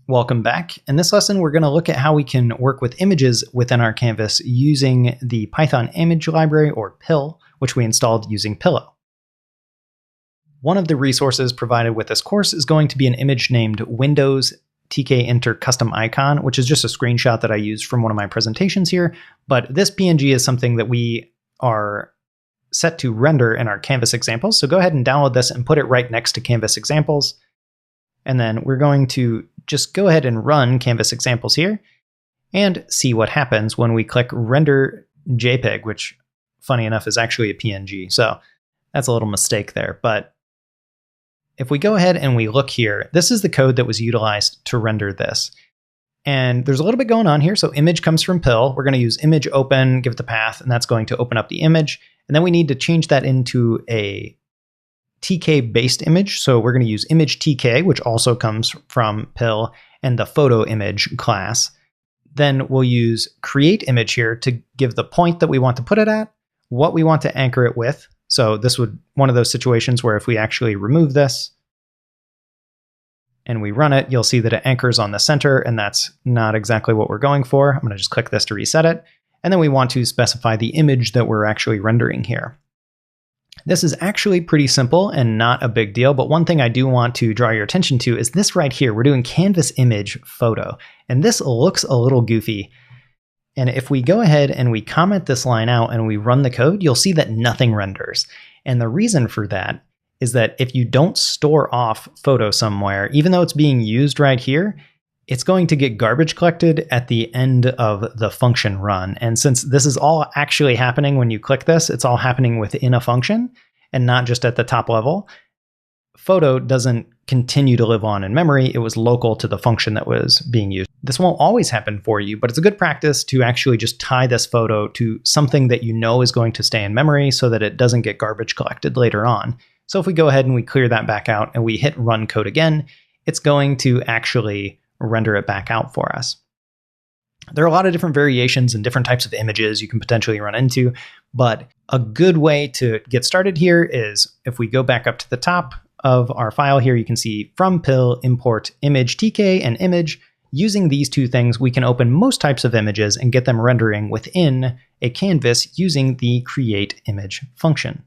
Welcome back. In this lesson, we're going to look at how we can work with images within our canvas using the Python image library, or PIL, which we installed using Pillow. One of the resources provided with this course is going to be an image named Windows TK-Enter Custom Icon, which is just a screenshot that I used from one of my presentations here. But this PNG is something that we are set to render in our Canvas examples. So go ahead and download this and put it right next to Canvas examples. And then we're going to just go ahead and run Canvas examples here and see what happens when we click render JPEG, which funny enough is actually a PNG. So that's a little mistake there. But if we go ahead and we look here, this is the code that was utilized to render this. And there's a little bit going on here. So image comes from PIL. We're going to use image open, give it the path, and that's going to open up the image. And then we need to change that into a TK-based image. So we're going to use image TK, which also comes from PIL, and the photo image class. Then we'll use create image here to give the point that we want to put it at, what we want to anchor it with. So this would one of those situations where if we actually remove this and we run it, you'll see that it anchors on the center, and that's not exactly what we're going for. I'm going to just click this to reset it. And then we want to specify the image that we're actually rendering here. This is actually pretty simple and not a big deal, but one thing I do want to draw your attention to is this right here. We're doing canvas image photo, and this looks a little goofy. And if we go ahead and we comment this line out and we run the code, you'll see that nothing renders. And the reason for that is that if you don't store off photo somewhere, even though it's being used right here, it's going to get garbage collected at the end of the function run. And since this is all actually happening when you click this, it's all happening within a function and not just at the top level. Photo doesn't continue to live on in memory. It was local to the function that was being used. This won't always happen for you, but it's a good practice to actually just tie this photo to something that you know is going to stay in memory so that it doesn't get garbage collected later on. So if we go ahead and we clear that back out and we hit run code again, it's going to actually render it back out for us. There are a lot of different variations and different types of images you can potentially run into, but a good way to get started here is if we go back up to the top of our file here, you can see from PIL import image TK and image. Using these two things, we can open most types of images and get them rendering within a canvas using the create image function.